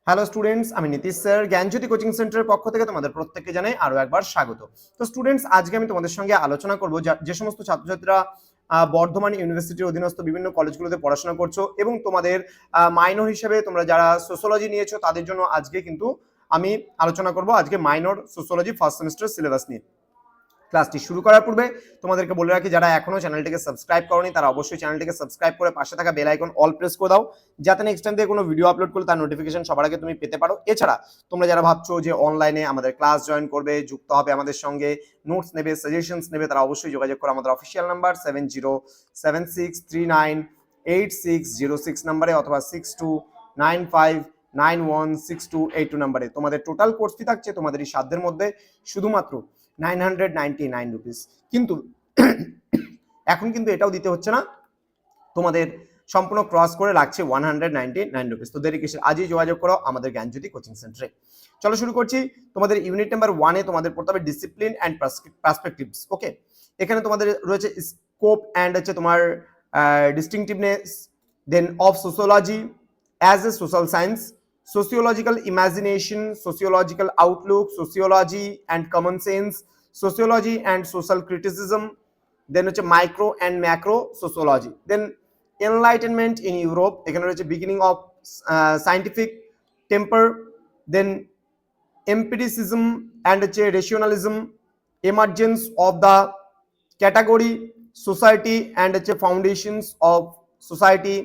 Hello students, আমি Nitish sir জ্ঞানজ্যোতি coaching সেন্টারের পক্ষ থেকে তোমাদের প্রত্যেককে জানাই আরো একবার স্বাগত। তো স্টুডেন্টস, আজকে আমি তোমাদের সঙ্গে আলোচনা করব যে সমস্ত ছাত্রছাত্রীরা বর্ধমান ইউনিভার্সিটির অধীনস্থ বিভিন্ন কলেজগুলোতে পড়াশোনা করছো এবং তোমাদের মাইনর হিসেবে তোমরা যারা সোশ্যোলজি নিয়েছো তাদের জন্য আজকে কিন্তু আমি আলোচনা করব আজকে minor sociology first semester syllabus নিয়ে। ক্লাসটি শুরু করার পূর্বে তোমাদেরকে বলে রাখি, যারা এখনো চ্যানেলটিকে সাবস্ক্রাইব করনি তারা অবশ্যই চ্যানেলটিকে সাবস্ক্রাইব করে পাশে থাকা বেল আইকন অল প্রেস করে দাও, যাতে নেক্সট টাইম থেকে কোনো ভিডিও আপলোড করলে তার নোটিফিকেশন সবার আগে তুমি পেতে পারো। এছাড়া তোমরা যারা ভাবছো যে অনলাইনে আমাদের ক্লাস জয়েন করবে, যুক্ত হবে আমাদের সঙ্গে, নোটস নেবে, সাজেশনস নেবে, তারা অবশ্যই যোগাযোগ করো আমাদের অফিসিয়াল নাম্বার 7076398606 নাম্বারে অথবা 6295916282 নাম্বারে। তোমাদের টোটাল কোর্স ফি থাকছে তোমাদের এই সাধ্যের মধ্যে শুধুমাত্র 999 রুপিস। কিন্তু এখন কিন্তু এটাও দিতে হচ্ছে না, তোমাদের সম্পূর্ণ ক্রস করে লাগছে 199 রুপিস। তো দেরি কিসের, আজই যোগাযোগ করো আমাদের জ্ঞানজ্যোতি কোচিং সেন্টারে। চলো শুরু করছি। তোমাদের ইউনিট নাম্বার 1-এ তোমাদের পড়তে হবে ডিসিপ্লিন অ্যান্ড পার্সপেক্টিভস। ওকে, এখানে তোমাদের রয়েছে স্কোপ অ্যান্ড হচ্ছে তোমার distinctiveness, then of sociology as a social science, sociological imagination, sociological outlook, sociology and common sense, sociology and social criticism, then হচ্ছে micro and macro sociology, then enlightenment in Europe, এখানে রয়েছে beginning of scientific temper, then empiricism and হচ্ছে rationalism, emergence of the category, society and হচ্ছে foundations of society,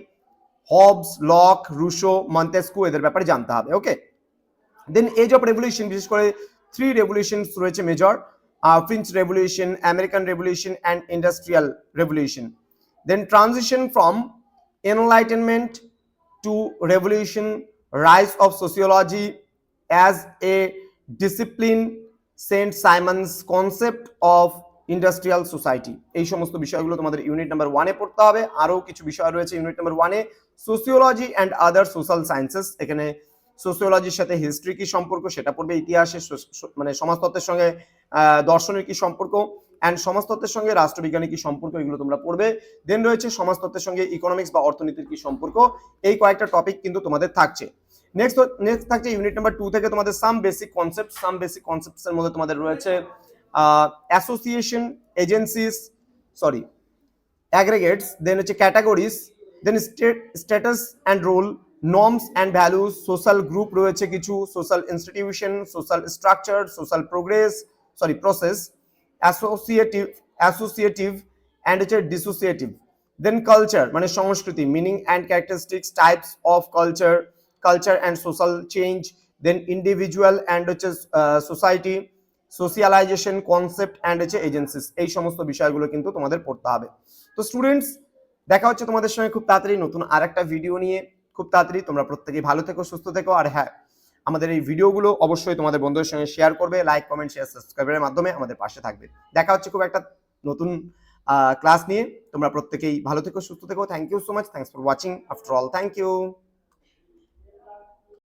Hobbes, Locke, Rousseau, Montesquieu, এদের ব্যাপারে জানতে হবে। Okay, then age of revolution, বিশেষ করে 3 রেভলিউশনস রয়েছে major: French revolution, American revolution and industrial revolution. Then transition from enlightenment to revolution, rise of sociology as a discipline, Saint Simon's concept of industrial society. এই সমস্ত বিষয়গুলো তোমাদের unit number 1-এ পড়তে হবে। আরও কিছু বিষয় রয়েছে ইউনিট নাম্বার 1-এ: sociology and other social sciences. এখানে সোশিওলজির সাথে হিস্ট্রি কি সম্পর্ক সেটা পড়বে, ইতিহাসের মানে সমাজতত্ত্বের সঙ্গে দর্শনের কি সম্পর্ক, অ্যান্ড সমাজতত্ত্বের সঙ্গে রাষ্ট্রবিজ্ঞানের কি সম্পর্ক, এগুলো তোমরা পড়বে। দেন রয়েছে সমাজতত্ত্বের সঙ্গে ইকোনমিক্স বা অর্থনীতির কি সম্পর্ক। এই কয়েকটা টপিক কিন্তু তোমাদের থাকছে। নেক্সট থাকছে ইউনিট নাম্বার 2 থেকে তোমাদের সাম বেসিক কনসেপ্টস এর মধ্যে তোমাদের রয়েছে অ্যাসোসিয়েশন, এজেন্সিস, অ্যাগ্রিগেটস, দেন হচ্ছে categories, then status and role, norms and values, social group রয়েছে কিছু, social institution, social structure, social process, associative and হচ্ছে ডিসোসিয়েটিভ। দেন কালচার মানে সংস্কৃতি, meaning and characteristics, types of culture and social change, then individual and হচ্ছে society, socialization, concept and হচ্ছে agencies. এই সমস্ত বিষয়গুলো কিন্তু তোমাদের পড়তে হবে। তো স্টুডেন্টস, দেখা হচ্ছে তোমাদের সঙ্গে খুব তাড়াতাড়ি নতুন আর একটা ভিডিও নিয়ে। খুব তাড়াতাড়ি। তোমরা প্রত্যেকেই ভালো থেকো, সুস্থ থেকো। আর হ্যাঁ, আমাদের এই ভিডিওগুলো অবশ্যই তোমাদের বন্ধুদের সঙ্গে শেয়ার করবে, লাইক, কমেন্ট, শেয়ার, সাবস্ক্রাইবের মাধ্যমে আমাদের পাশে থাকবে। দেখা হচ্ছে খুব একটা নতুন ক্লাস নিয়ে। তোমরা প্রত্যেকেই ভালো থেকো, সুস্থ থেকো। Thank you so much, thanks for watching after all, thank you.